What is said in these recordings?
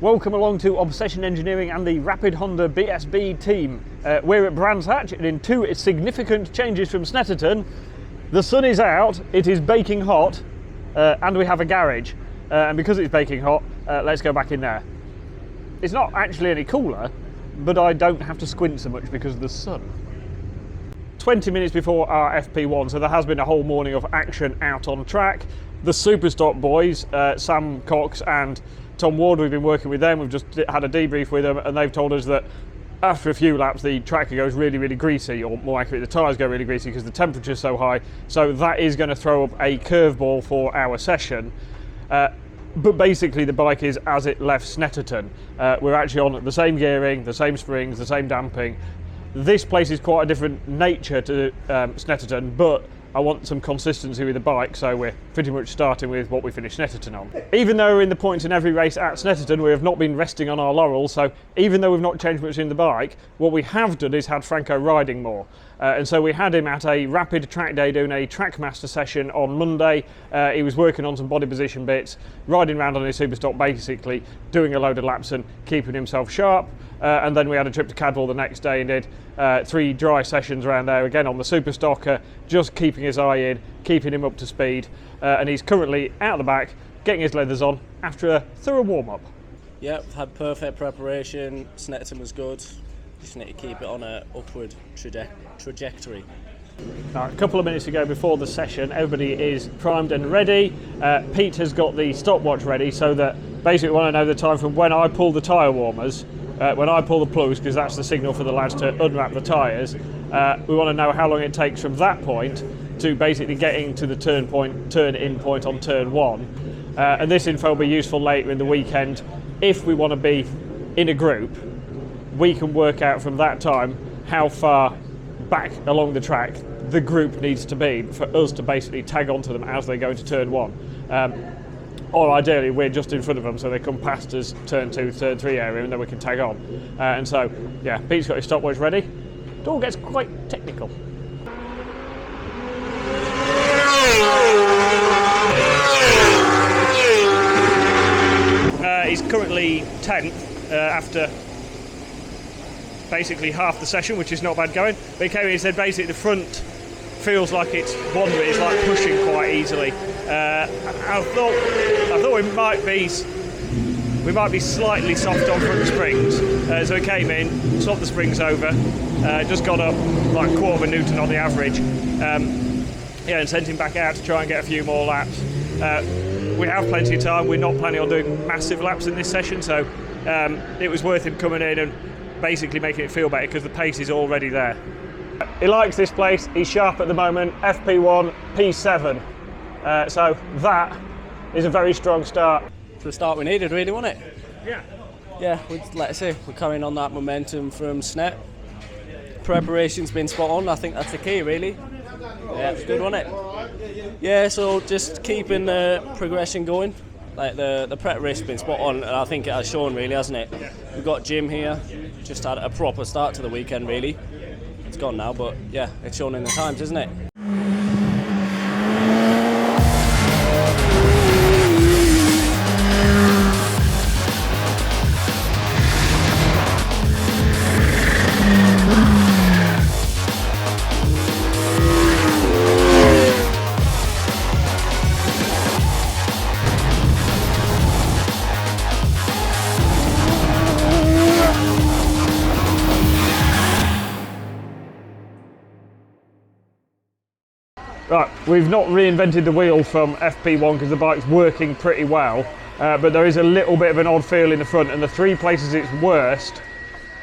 Welcome along to Obsession Engineering and the Rapid Honda BSB team. We're at Brands Hatch, and in two significant changes from Snetterton, the sun is out, it is baking hot, and we have a garage. And because it's baking hot, let's go back in there. It's not actually any cooler, but I don't have to squint so much because of the sun. 20 minutes before our FP1, so there has been a whole morning of action out on track. The Superstock boys, Sam Cox and Tom Ward, we've been working with them. We've just had a debrief with them, and they've told us that after a few laps the track goes really, really greasy, or more accurately, the tyres go really greasy because the temperature's so high. So that is going to throw up a curveball for our session. But basically the bike is as it left Snetterton. We're actually on the same gearing, the same springs, the same damping. This place is quite a different nature to Snetterton, but I want some consistency with the bike, so we're pretty much starting with what we finished Snetterton on. Even though we're in the points in every race at Snetterton, we have not been resting on our laurels, so even though we've not changed much in the bike, what we have done is had Franco riding more. And so we had him at a rapid track day doing a Trackmaster session on Monday. He was working on some body position bits, riding around on his Superstock, basically doing a load of laps and keeping himself sharp. And then we had a trip to Cadwell the next day and did 3 dry sessions around there again on the Superstock, just keeping his eye in, keeping him up to speed. And he's currently out the back, getting his leathers on after a thorough warm-up. Yep, had perfect preparation. Snetterton was good. Just need to keep it on an upward trajectory. Now, a couple of minutes ago before the session, everybody is primed and ready. Pete has got the stopwatch ready so that basically we want to know the time from when I pull the tyre warmers, when I pull the plugs, because that's the signal for the lads to unwrap the tyres. We want to know how long it takes from that point to basically getting to the turn in point on turn 1. And this info will be useful later in the weekend. If we want to be in a group, we can work out from that time how far back along the track the group needs to be for us to basically tag onto them as they go into turn 1. Or ideally we're just in front of them so they come past us turn 2, turn 3 area, and then we can tag on. And so, yeah, Pete's got his stopwatch ready. It all gets quite technical. He's currently 10th after basically half the session, which is not bad going. But he came in and said basically the front feels like it's one bit, it's like pushing quite easily. I thought we might be slightly soft on front springs. So he came in, swapped the springs over, just got up like 1/4 Newton on the average. Yeah, and sent him back out to try and get a few more laps. We have plenty of time. We're not planning on doing massive laps in this session, so it was worth him coming in and basically making it feel better because the pace is already there. He likes this place. He's sharp at the moment. FP1 P7. So that is a very strong start. It's the start we needed, really, wasn't it? Yeah. Yeah, let's say we're carrying on that momentum from Snet. Preparation's been spot on. I think that's the key, really. Yeah, it's good, wasn't it? Yeah, so just keeping the progression going. Like the preparation's been spot on, and I think it has shown, really, hasn't it? We've got Jim here. Just had a proper start to the weekend, really. It's gone now, but yeah, it's shown in the times, isn't it? Right, we've not reinvented the wheel from FP1 because the bike's working pretty well, but there is a little bit of an odd feel in the front, and the 3 places it's worst,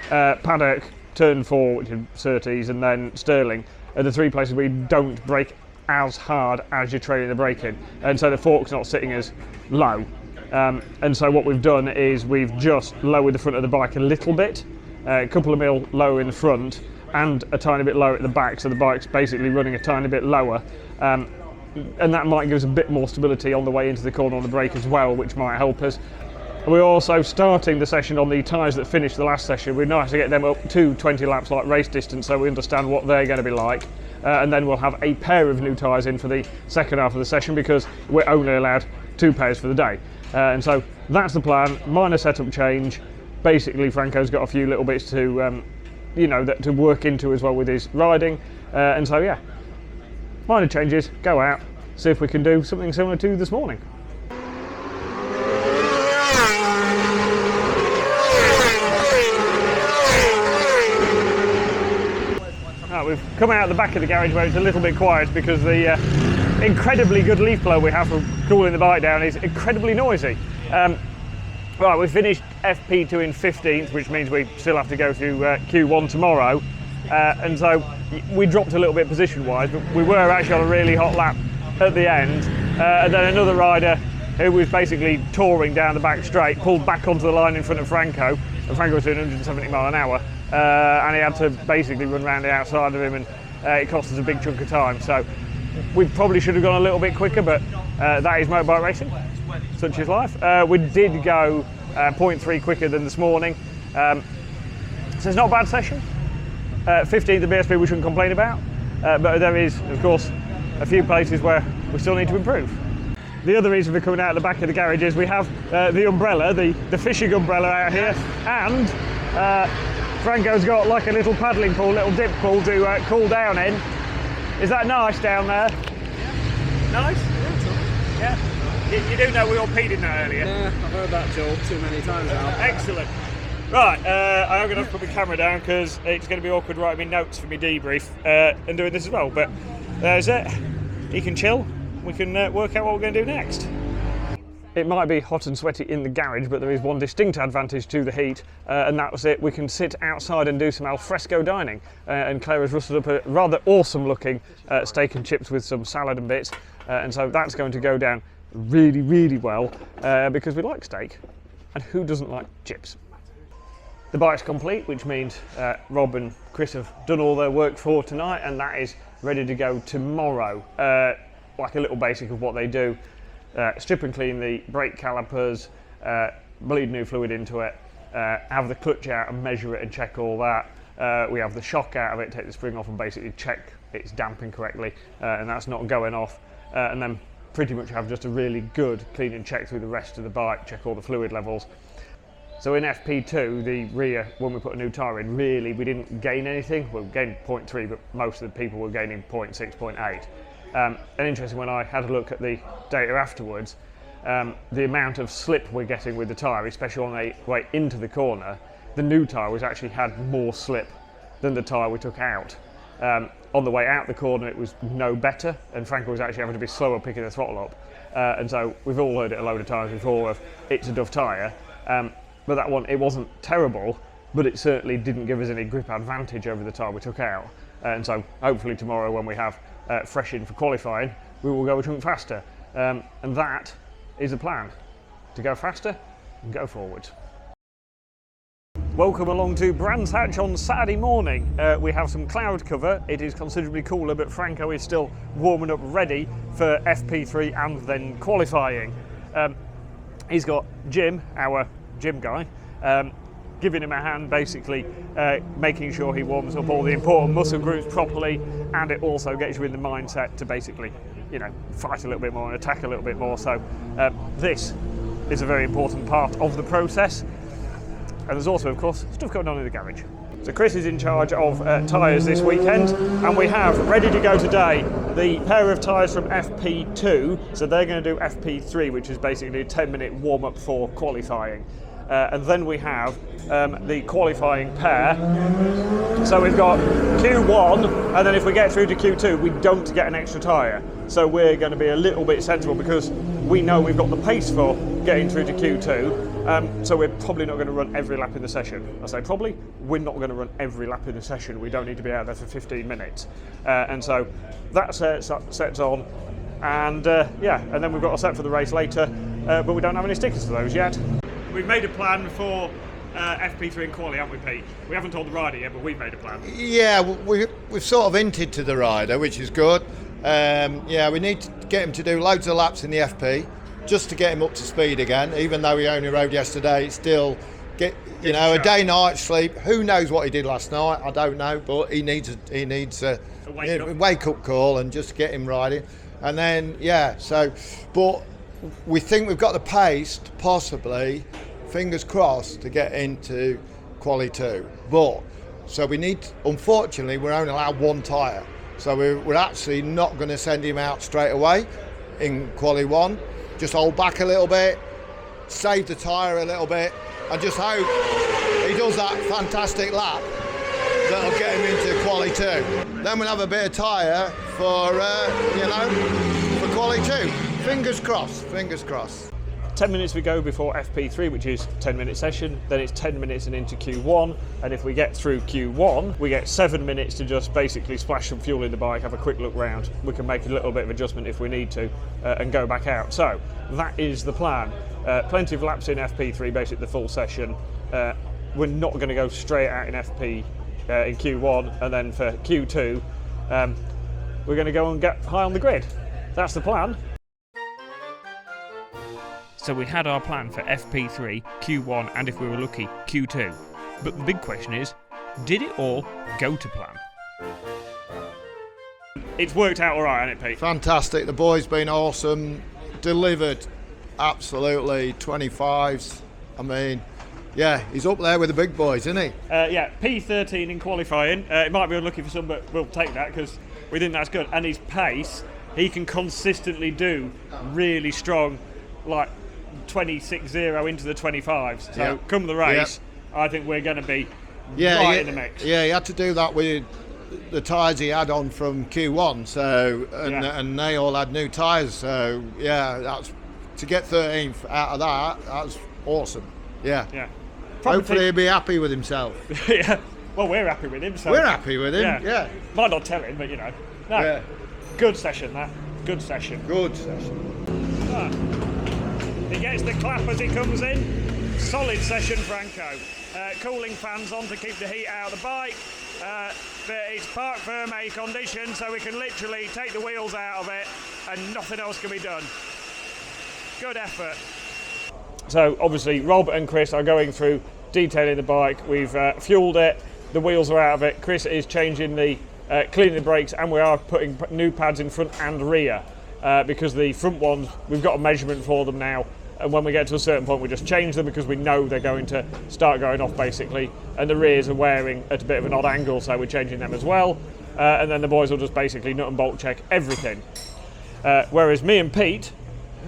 paddock, turn 4, which is Surtees, and then Stirling, are the 3 places where you don't brake as hard as you're trailing the brake in, and so the fork's not sitting as low. And so what we've done is we've just lowered the front of the bike a little bit, a couple of mil lower in the front, and a tiny bit lower at the back, so the bike's basically running a tiny bit lower, and that might give us a bit more stability on the way into the corner on the brake as well, which might help us. We're also starting the session on the tyres that finished the last session. We'd nice to get them up to 20 laps like race distance so we understand what they're going to be like, and then we'll have a pair of new tyres in for the second half of the session because we're only allowed 2 pairs for the day. And so that's the plan, minor setup change. Basically Franco's got a few little bits to to work into as well with his riding, and so yeah, minor changes, go out, see if we can do something similar to this morning. Right, we've come out the back of the garage where it's a little bit quiet because the incredibly good leaf blower we have for cooling the bike down is incredibly noisy. Right, we finished FP2 in 15th, which means we still have to go through Q1 tomorrow, and so we dropped a little bit position-wise, but we were actually on a really hot lap at the end, and then another rider who was basically touring down the back straight pulled back onto the line in front of Franco, and Franco was doing 170 mile an hour, and he had to basically run around the outside of him, and it cost us a big chunk of time. So we probably should have gone a little bit quicker, but that is motorbike racing. Such is life. We did go 0.3 quicker than this morning, so it's not a bad session. 15th the BSB we shouldn't complain about, but there is of course a few places where we still need to improve. The other reason for coming out the back of the garage is we have the umbrella, the fishing umbrella out here, and Franco's got like a little paddling pool, little dip pool to cool down in. Is that nice down there? Yeah. Nice? Yeah. You do know we all peed in there earlier? Yeah, I've heard that joke too many times now. Excellent. Right, I'm going to have to put my camera down because it's going to be awkward writing me notes for my debrief and doing this as well. But there's it. You can chill. We can work out what we're going to do next. It might be hot and sweaty in the garage, but there is one distinct advantage to the heat, and that's it. We can sit outside and do some al fresco dining. And Claire has rustled up a rather awesome looking steak and chips with some salad and bits. And so that's going to go down really, really well because we like steak, and who doesn't like chips? The bike's complete, which means Rob and Chris have done all their work for tonight, and that is ready to go tomorrow. Like a little basic of what they do: strip and clean the brake calipers, bleed new fluid into it, have the clutch out and measure it and check all that. We have the shock out of it, take the spring off and basically check it's damping correctly, and that's not going off, and then pretty much have just a really good clean and check through the rest of the bike, check all the fluid levels. So in FP2, the rear, when we put a new tyre in, really we didn't gain anything. We gained 0.3, but most of the people were gaining 0.6, 0.8. And interesting, when I had a look at the data afterwards, the amount of slip we're getting with the tyre, especially on the way into the corner, the new tyre was actually had more slip than the tyre we took out. On the way out the corner it was no better, and Franco was actually having to be slower picking the throttle up. And so we've all heard it a load of times before of it's a Duff tyre, but that one, it wasn't terrible, but it certainly didn't give us any grip advantage over the tyre we took out. And so hopefully tomorrow when we have fresh in for qualifying, we will go a chunk faster. And that is the plan, to go faster and go forwards. Welcome along to Brands Hatch on Saturday morning. We have some cloud cover. It is considerably cooler, but Franco is still warming up ready for FP3 and then qualifying. He's got Jim, our gym guy, giving him a hand, basically making sure he warms up all the important muscle groups properly, and it also gets you in the mindset to basically, fight a little bit more and attack a little bit more. So this is a very important part of the process. And there's also, of course, stuff going on in the garage. So Chris is in charge of tyres this weekend, and we have ready to go today the pair of tyres from FP2. So they're going to do FP3, which is basically a 10-minute warm-up for qualifying. And then we have the qualifying pair. So we've got Q1, and then if we get through to Q2, we don't get an extra tyre. So we're going to be a little bit sensible because we know we've got the pace for getting through to Q2. So we're probably not going to run every lap in the session. I say probably, we're not going to run every lap in the session. We don't need to be out there for 15 minutes. And so that sets on. And and then we've got a set for the race later, but we don't have any stickers for those yet. We've made a plan for FP3 and quali, haven't we, Pete? We haven't told the rider yet, but we've made a plan. Yeah, we've sort of hinted to the rider, which is good. We need to get him to do loads of laps in the FP, just to get him up to speed again. Even though he only rode yesterday, still get a day-night sleep. Who knows what he did last night? I don't know, but he needs a wake-up call and just get him riding. And then but we think we've got the pace to possibly, fingers crossed, to get into Quali 2. But, so we need, unfortunately, we're only allowed one tyre. So we're actually not going to send him out straight away in Quali 1. Just hold back a little bit, save the tyre a little bit, and just hope he does that fantastic lap that'll get him into Quali 2. Then we'll have a bit of tyre for, for Quali 2. Fingers crossed, fingers crossed. 10 minutes we go before FP3, which is 10-minute session, then it's 10 minutes and into Q1, and if we get through Q1, we get 7 minutes to just basically splash some fuel in the bike, have a quick look round. We can make a little bit of adjustment if we need to, and go back out. So, that is the plan. Plenty of laps in FP3, basically the full session. We're not going to go straight out in FP in Q1, and then for Q2, we're going to go and get high on the grid. That's the plan. So we had our plan for FP3, Q1, and if we were lucky, Q2. But the big question is, did it all go to plan? It's worked out all right, hasn't it, Pete? Fantastic. The boy's been awesome. Delivered absolutely 25s. I mean, yeah, he's up there with the big boys, isn't he? Yeah, P13 in qualifying. It might be unlucky for some, but we'll take that because we think that's good. And his pace, he can consistently do really strong, like 26.0 into the 25s. So come the race, I think we're going to be right in the mix. Yeah, he had to do that with the tyres he had on from Q1. So and they all had new tyres. So yeah, that's to get 13th out of that. That's awesome. Yeah. Hopefully he'll be happy with himself. Yeah. Well, we're happy with him. So we're happy with him. Yeah. Might not tell him, but you know. No. Yeah. Good session. That. Good session. Good session. He gets the clap as he comes in. Solid session, Franco. Cooling fans on to keep the heat out of the bike. But it's park firm A condition, so we can literally take the wheels out of it and nothing else can be done. Good effort. So obviously Rob and Chris are going through detailing the bike. We've fueled it, the wheels are out of it. Chris is changing the, cleaning the brakes, and we are putting new pads in front and rear because the front ones, we've got a measurement for them now. And when we get to a certain point, we just change them because we know they're going to start going off basically. And the rears are wearing at a bit of an odd angle, so we're changing them as well. And then the boys will just basically nut and bolt check everything. Whereas me and Pete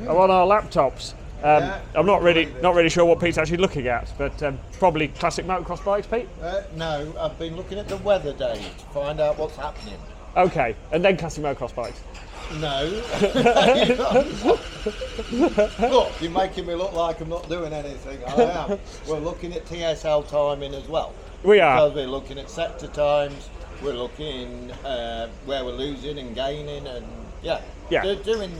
are on our laptops. I'm not really sure what Pete's actually looking at, but probably classic motocross bikes, Pete? No, I've been looking at the weather days to find out what's happening. Okay, and then classic motocross bikes? No. Look, you're making me look like I'm not doing anything. I am. We're looking at TSL timing as well. We are. Because we're looking at sector times, we're looking where we're losing and gaining, and they're doing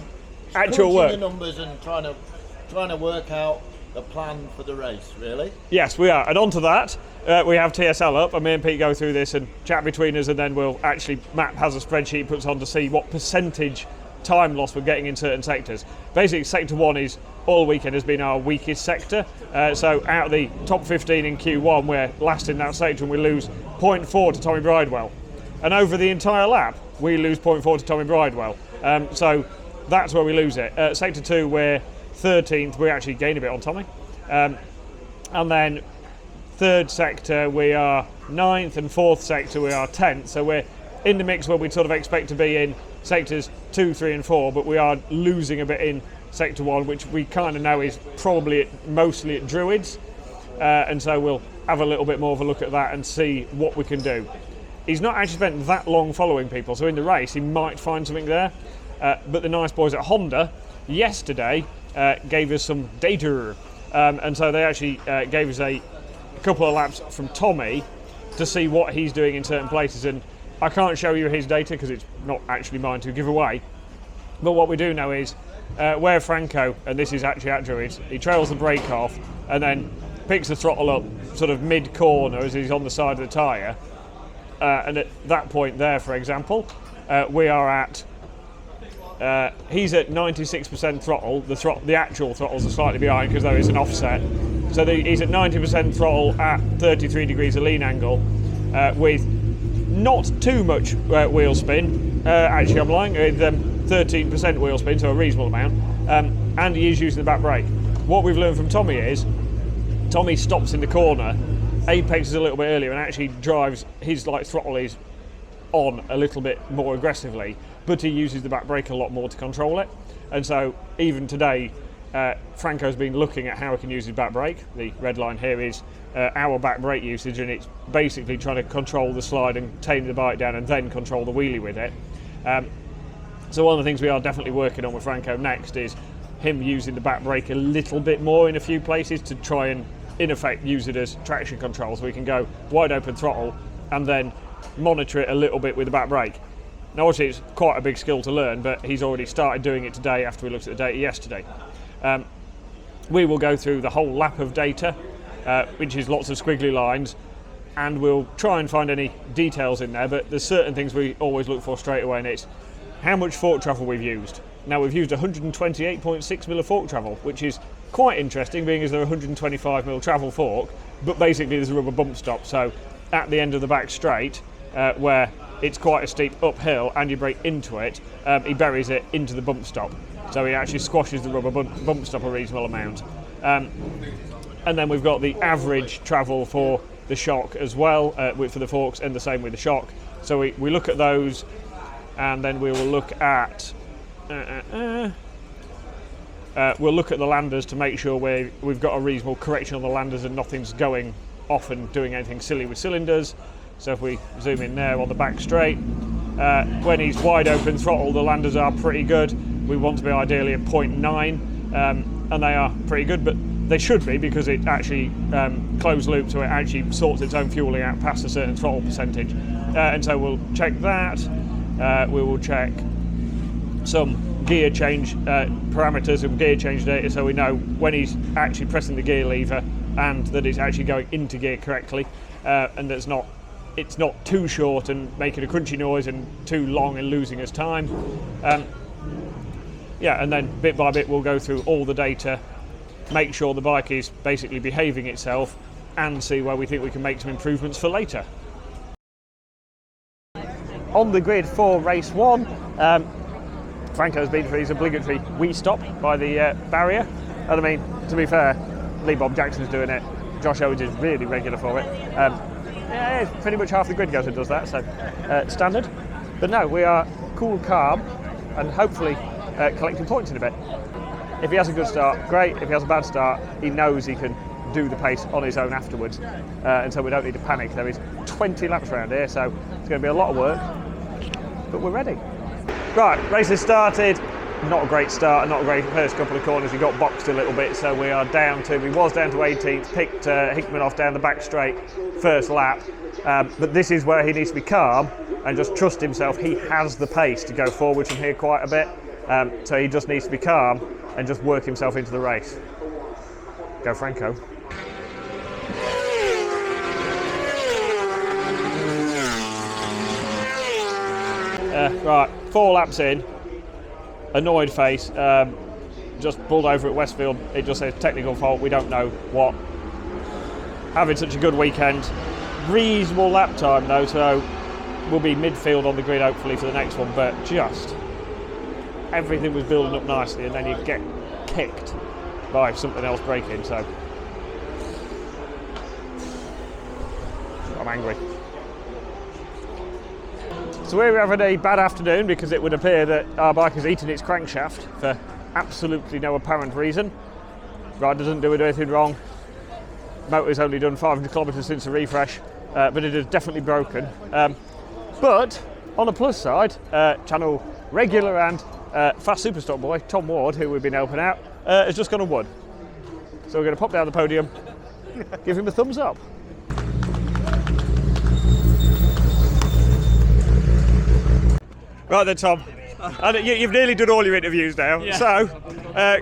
actual work. The numbers and trying to work out the plan for the race, really. Yes, we are. And on to that, we have TSL up, and me and Pete go through this and chat between us, and then we'll actually, Matt has a spreadsheet puts on to see what percentage time loss we're getting in certain sectors. Basically, sector 1 is all weekend has been our weakest sector. So out of the top 15 in Q1, we're last in that sector, and we lose 0.4 to Tommy Bridewell. And over the entire lap, we lose 0.4 to Tommy Bridewell. So that's where we lose it. Sector 2, we're 13th, we actually gain a bit on Tommy. And then third sector, we are 9th, and fourth sector, we are 10th. So we're in the mix where we'd sort of expect to be in sectors 2, 3 and 4, but we are losing a bit in sector 1, which we kind of know is probably mostly at Druids. And so we'll have a little bit more of a look at that and see what we can do. He's not actually spent that long following people, so in the race he might find something there. But the nice boys at Honda yesterday gave us some data, and so they actually gave us a couple of laps from Tommy to see what he's doing in certain places, and I can't show you his data because it's not actually mine to give away, but what we do know is where Franco, and this is actually at Druids, he trails the brake off and then picks the throttle up sort of mid-corner as he's on the side of the tyre, and at that point there, for example, we are at he's at 96% throttle. The actual throttles are slightly behind because there is an offset. So he's at 90% throttle at 33 degrees of lean angle with not too much wheel spin. Actually, I'm lying, with 13% wheel spin, so a reasonable amount. and he is using the back brake. What we've learned from Tommy is, Tommy stops in the corner, apexes a little bit earlier and actually drives his throttle is on a little bit more aggressively, but he uses the back brake a lot more to control it. And so even today, Franco's been looking at how he can use his back brake. The red line here is our back brake usage, and it's basically trying to control the slide and tame the bike down and then control the wheelie with it. So one of the things we are definitely working on with Franco next is him using the back brake a little bit more in a few places to try and in effect use it as traction control, so we can go wide open throttle and then monitor it a little bit with the back brake. Now obviously it's quite a big skill to learn, but he's already started doing it today after we looked at the data yesterday. We will go through the whole lap of data, which is lots of squiggly lines, and we'll try and find any details in there, but there's certain things we always look for straight away, and it's how much fork travel we've used. Now we've used 128.6mm of fork travel, which is quite interesting, being as they're 125mm travel fork, but basically there's a rubber bump stop, so at the end of the back straight, where it's quite a steep uphill and you brake into it, he buries it into the bump stop, so he actually squashes the rubber bump stop a reasonable amount. And then we've got the average travel for the shock as well, for the forks, and the same with the shock. So we look at those, and then we will look at we'll look at the landers to make sure we've got a reasonable correction on the landers and nothing's going off and doing anything silly with cylinders. So if we zoom in there on the back straight, when he's wide open throttle, the landers are pretty good. We want to be ideally at 0.9, and they are pretty good, but they should be, because it actually closed loop, so it actually sorts its own fueling out past a certain throttle percentage. And so we'll check that. We will check some gear change parameters and gear change data, so we know when he's actually pressing the gear lever and that it's actually going into gear correctly, and that it's not too short and making a crunchy noise and too long and losing us time. And then bit by bit we'll go through all the data, make sure the bike is basically behaving itself, and see where we think we can make some improvements for later. On the grid for race 1, Franco's been for his obligatory wee stop by the barrier, and I mean, to be fair, Lee Bob Jackson's doing it, Josh Owens is really regular for it. Pretty much half the grid goes and does that, so standard. But no, we are cool, calm, and hopefully collecting points in a bit. If he has a good start, great. If he has a bad start, he knows he can do the pace on his own afterwards, and so we don't need to panic. There is 20 laps around here, so it's going to be a lot of work, but we're ready. Right, race has started. Not a great start, not a great first couple of corners. He got boxed a little bit, so we was down to 18th, picked Hickman off down the back straight first lap, but this is where he needs to be calm and just trust himself. He has the pace to go forward from here quite a bit, so he just needs to be calm and just work himself into the race. Go Franco. Right, 4 laps in, annoyed face, just pulled over at Westfield. It just says technical fault, we don't know what. Having such a good weekend, reasonable lap time though, so we'll be midfield on the grid hopefully for the next one, but just everything was building up nicely, and then you get kicked by something else braking, so I'm angry. So we're having a bad afternoon because it would appear that our bike has eaten its crankshaft for absolutely no apparent reason. Rider doesn't do anything wrong. Motor's only done 500 kilometres since the refresh, but it is definitely broken. But on the plus side, channel regular and fast superstock boy Tom Ward, who we've been helping out, has just gone on wood. So we're going to pop down the podium, give him a thumbs up. Right then, Tom. You've nearly done all your interviews now. Yeah. So,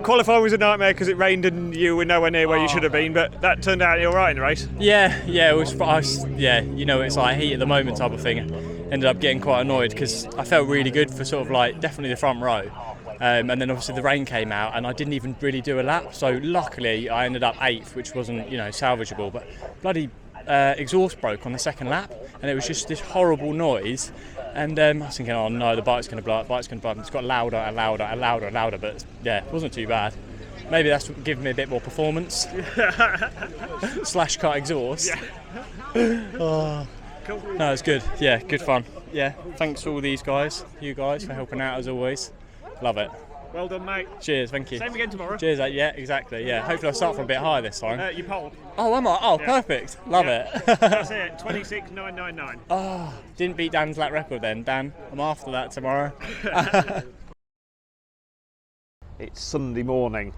qualifying was a nightmare because it rained and you were nowhere near where you should have been, but that turned out all right in the race. Yeah, it was. You know, it's like heat at the moment type of thing. Ended up getting quite annoyed because I felt really good for sort of like definitely the front row, and then obviously the rain came out and I didn't even really do a lap. So luckily I ended up 8th, which wasn't salvageable, but bloody exhaust broke on the second lap, and it was just this horrible noise. And I was thinking, oh no, the bike's going to blow up, It's got louder and louder and louder and louder, but yeah, it wasn't too bad. Maybe that's giving me a bit more performance. Slash cut exhaust. Yeah. Oh. Cool. No, it's good. Yeah, good fun. Yeah, thanks to all you guys, for helping out as always. Love it. Well done, mate. Cheers, thank you. Same again tomorrow. Cheers, yeah, exactly. Yeah, hopefully I'll start from a bit higher this time. You polled. Oh, am I? Oh, yeah. Perfect. Love it. That's it. 26,999. Oh, didn't beat Dan's lap record then. Dan, I'm after that tomorrow. It's Sunday morning.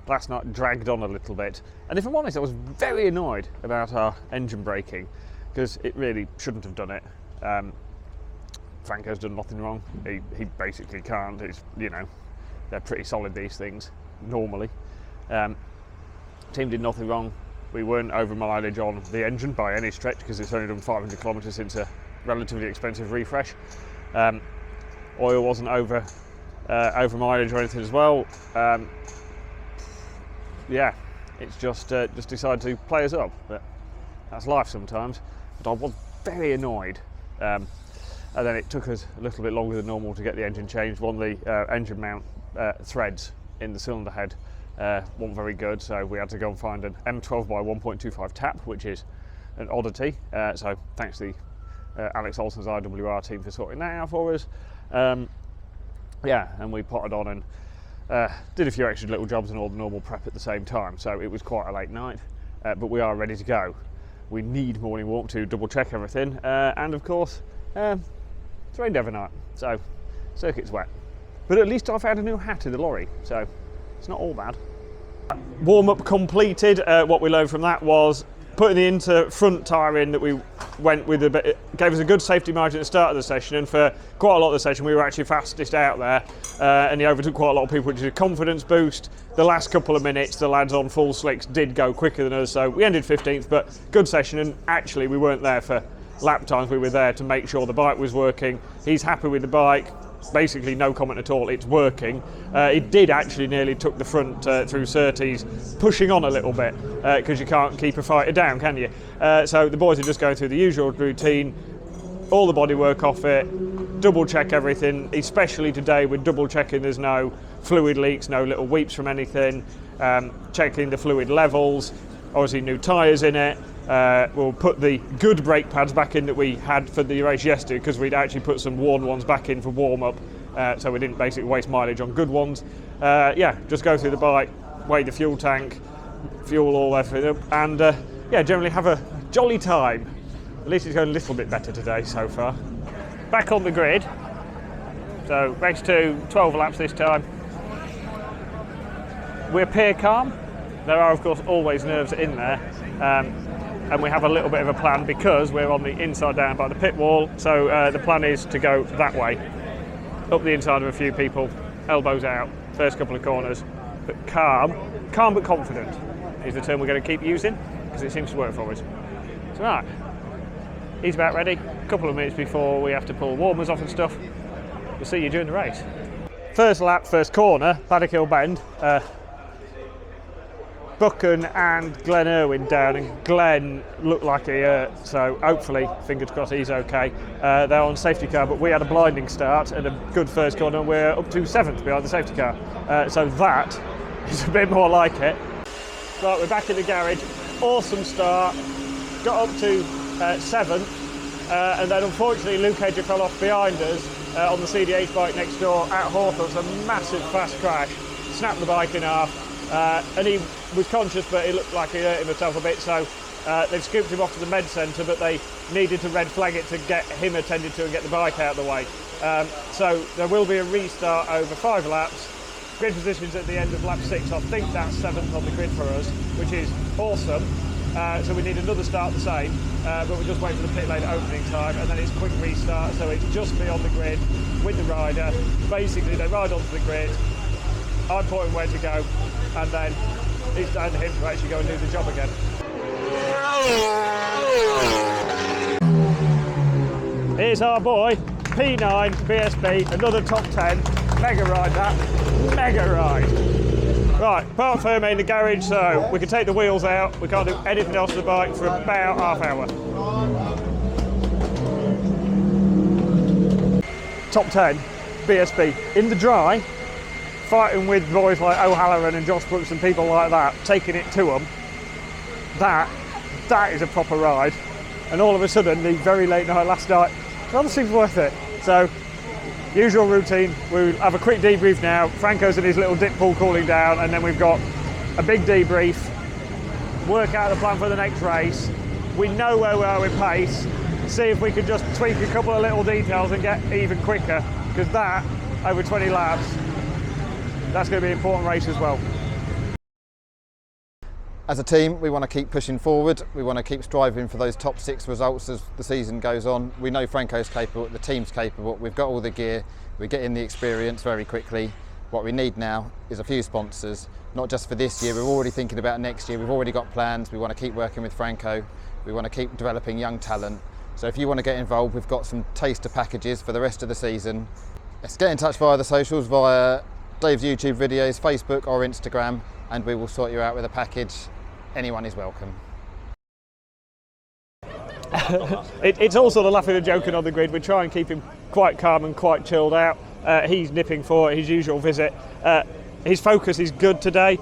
Last night dragged on a little bit, and if I'm honest, I was very annoyed about our engine braking because it really shouldn't have done it. Franco's done nothing wrong. He basically can't. It's, you know, they're pretty solid, these things normally. Team did nothing wrong. We weren't over mileage on the engine by any stretch because it's only done 500 kilometres since a relatively expensive refresh. Oil wasn't over mileage or anything as well. Yeah, it's just decided to play us up, but that's life sometimes. But I was very annoyed, and then it took us a little bit longer than normal to get the engine changed. One of the engine mount threads in the cylinder head weren't very good, so we had to go and find an M12 by 1.25 tap, which is an oddity. So thanks to Alex Olsen's IWR team for sorting that out for us. Yeah, and we potted on and did a few extra little jobs and all the normal prep at the same time, so it was quite a late night, but we are ready to go. We need morning walk to double check everything, and of course it's rained overnight, so circuit's wet, but at least I found a new hat in the lorry, so it's not all bad. Warm-up completed. What we learned from that was putting the inter front tyre in that we went with a bit, it gave us a good safety margin at the start of the session, and for quite a lot of the session we were actually fastest out there, and he overtook quite a lot of people, which is a confidence boost. The last couple of minutes the lads on full slicks did go quicker than us, so we ended 15th, but good session. And actually we weren't there for lap times, we were there to make sure the bike was working. He's happy with the bike, basically no comment at all, it's working. It did actually nearly took the front through Surtees, pushing on a little bit, because you can't keep a fighter down, can you? So the boys are just going through the usual routine, all the bodywork off it, double check everything, especially today we're double checking there's no fluid leaks, no little weeps from anything, checking the fluid levels, obviously new tyres in it. We'll put the good brake pads back in that we had for the race yesterday, because we'd actually put some worn ones back in for warm-up, so we didn't basically waste mileage on good ones. Yeah, just go through the bike, weigh the fuel tank, fuel all everything, and yeah, generally have a jolly time. At least it's going a little bit better today so far. Back on the grid, so race 2, 12 laps this time. We appear calm. There are of course always nerves in there. And we have a little bit of a plan because we're on the inside down by the pit wall, so the plan is to go that way, up the inside of a few people, elbows out, first couple of corners, but calm but confident is the term we're going to keep using because it seems to work for us. So right, he's about ready, a couple of minutes before we have to pull warmers off and stuff. We'll see you during the race. First lap, first corner, Paddock Hill Bend. Buchan and Glenn Irwin down, and Glenn looked like he hurt, so hopefully, fingers crossed, he's okay. They're on safety car, but we had a blinding start and a good first corner. We're up to 7th behind the safety car, so that is a bit more like it. Right, we're back in the garage. Awesome start, got up to 7th, and then unfortunately Luke Hedger fell off behind us on the CDH bike next door at Hawthorne. It's a massive fast crash, snapped the bike in half. And he was conscious, but he looked like he hurt himself a bit, so they've scooped him off to the med centre, but they needed to red flag it to get him attended to and get the bike out of the way. So there will be a restart over 5 laps. Grid positions at the end of lap 6. I think that's 7th on the grid for us, which is awesome. So we need another start the same, but we're just waiting for the pit lane opening time, and then it's quick restart, so it's just me on the grid with the rider. Basically, they ride onto the grid, I'm pointing where to go, and then it's down to him to actually go and do the job again. Here's our boy, P9 BSB, another top 10. Mega ride that, mega ride. Right, part firm in the garage, so we can take the wheels out. We can't do anything else to the bike for about half hour. top 10 BSB in the dry, fighting with boys like O'Halloran and Josh Brooks and people like that, taking it to them. That is a proper ride. And all of a sudden, the very late night last night, that seems worth it. So, usual routine, we'll have a quick debrief now. Franco's in his little dip pool cooling down, and then we've got a big debrief, work out the plan for the next race. We know where we are with pace, see if we can just tweak a couple of little details and get even quicker, because that, over 20 laps, that's going to be an important race as well. As a team, we want to keep pushing forward. We want to keep striving for those top 6 results as the season goes on. We know Franco's capable, the team's capable. We've got all the gear. We're getting the experience very quickly. What we need now is a few sponsors, not just for this year. We're already thinking about next year. We've already got plans. We want to keep working with Franco. We want to keep developing young talent. So if you want to get involved, we've got some taster packages for the rest of the season. Let's get in touch via the socials, via Dave's YouTube videos, Facebook or Instagram, and we will sort you out with a package. Anyone is welcome. It's all sort of laughing and joking on the grid. We try and keep him quite calm and quite chilled out. He's nipping for his usual visit. His focus is good today.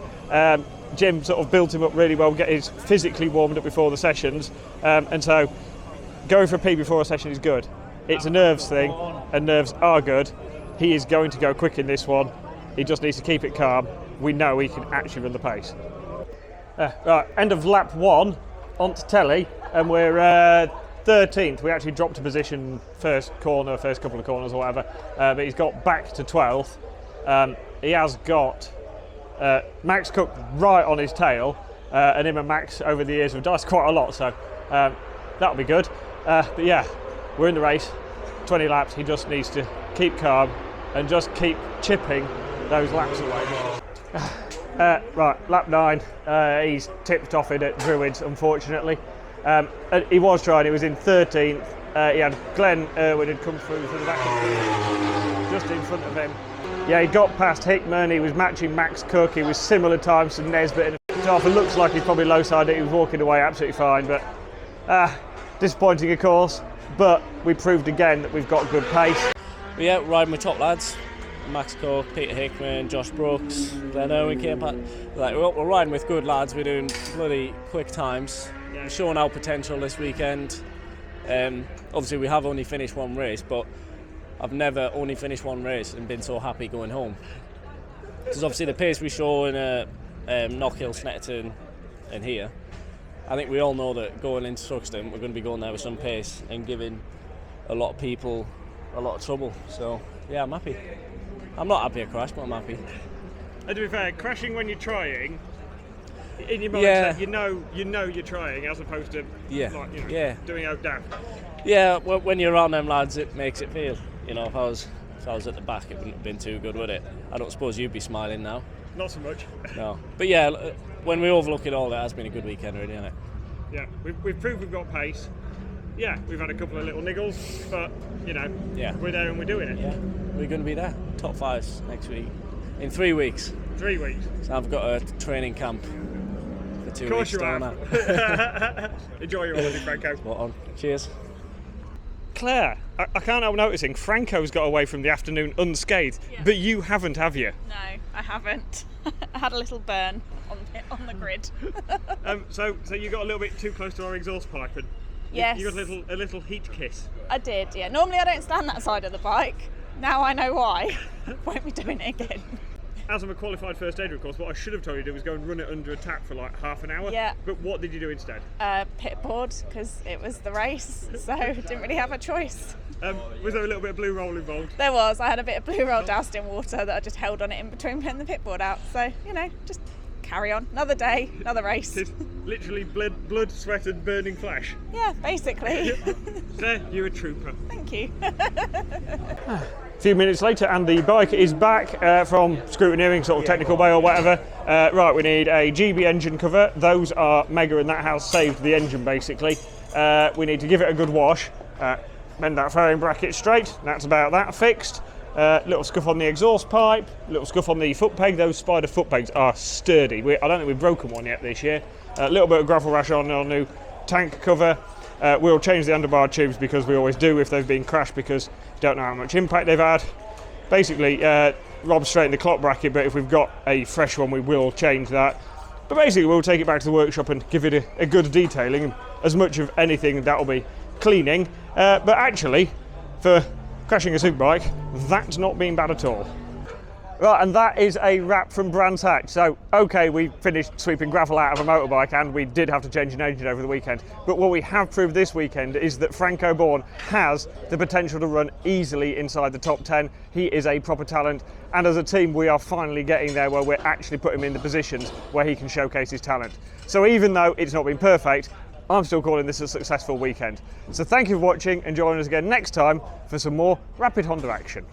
Jim sort of built him up really well, get his physically warmed up before the sessions, and so going for a pee before a session is good. It's a nerves thing, and nerves are good. He is going to go quick in this one. He just needs to keep it calm. We know he can actually run the pace. Right, end of lap 1 onto telly, and we're 13th. We actually dropped a position first couple of corners or whatever, but he's got back to 12th. He has got Max Cook right on his tail, and him and Max over the years have diced quite a lot, so that'll be good. But yeah, we're in the race, 20 laps. He just needs to keep calm and just keep chipping those laps away. Right, lap 9, he's tipped off it at Druids, unfortunately. He was trying, he was in 13th. He had Glenn Irwin had come through from the back, just in front of him. Yeah, he got past Hickman, he was matching Max Cook, he was similar times to Nesbitt. It looks like he's probably low-sided, he was walking away absolutely fine, but disappointing of course, but we proved again that we've got good pace. But yeah, riding with top lads. Max Cook, Peter Hickman, Josh Brooks, Glenn Irwin came back. Like, we're riding with good lads, we're doing bloody quick times, showing our potential this weekend. Obviously we have only finished one race, but I've never only finished one race and been so happy going home. Because obviously the pace we show in Knockhill, Snetterton and here, I think we all know that going into Truxton we're going to be going there with some pace and giving a lot of people a lot of trouble. So yeah, I'm happy. I'm not happy I crashed, but I'm happy. And to be fair, crashing when you're trying, in your mindset, you know you're trying, as opposed to doing out daft. Yeah, when you're around them lads, it makes it feel. You know, if I was at the back, it wouldn't have been too good, would it? I don't suppose you'd be smiling now. Not so much. No, but yeah, when we overlook it all, it has been a good weekend, really, hasn't it? Yeah, we've proved we've got pace. Yeah, we've had a couple of little niggles, but you know, we're there and we're doing it. Yeah, we're going to be there. Top 5s next week. In 3 weeks. 3 weeks. So I've got a training camp for 2 weeks. Of course you have. Enjoy your holiday, Franco. Spot on. Cheers. Claire, I can't help noticing Franco's got away from the afternoon unscathed, but you haven't, have you? No, I haven't. I had a little burn on the grid. So you got a little bit too close to our exhaust pipe, and yes. You got a little heat kiss. I did, yeah. Normally I don't stand that side of the bike. Now I know why. Won't be doing it again. As I'm a qualified first aider, of course, what I should have told you to do was go and run it under attack for like half an hour. Yeah. But what did you do instead? Pit board, because it was the race, so didn't really have a choice. Was there a little bit of blue roll involved? There was. I had a bit of blue roll doused in water that I just held on it in between putting the pit board out. So, you know, just carry on. Another day, another race. It's literally blood, sweat and burning flesh. Yeah, basically. Claire, you're a trooper. Thank you. A few minutes later and the bike is back from scrutineering, sort of technical bay or whatever. Right, we need a GB engine cover. Those are mega and that has saved the engine basically. We need to give it a good wash. Mend that fairing bracket straight. That's about that fixed. Little scuff on the exhaust pipe, little scuff on the foot peg. Those Spider foot pegs are sturdy. I don't think we've broken one yet this year. A little bit of gravel rash on our new tank cover. We'll change the underbar tubes because we always do if they've been crashed, because don't know how much impact they've had. Basically, Rob's straightened the clock bracket, but if we've got a fresh one, we will change that. But basically, we'll take it back to the workshop and give it a good detailing. As much of anything, that'll be cleaning. But actually, for crashing a superbike, that's not been bad at all. Right, and that is a wrap from Brands Hatch. So, okay, we finished sweeping gravel out of a motorbike and we did have to change an engine over the weekend. But what we have proved this weekend is that Franco Bourne has the potential to run easily inside the top 10. He is a proper talent. And as a team, we are finally getting there where we're actually putting him in the positions where he can showcase his talent. So even though it's not been perfect, I'm still calling this a successful weekend. So thank you for watching and join us again next time for some more Rapid Honda action.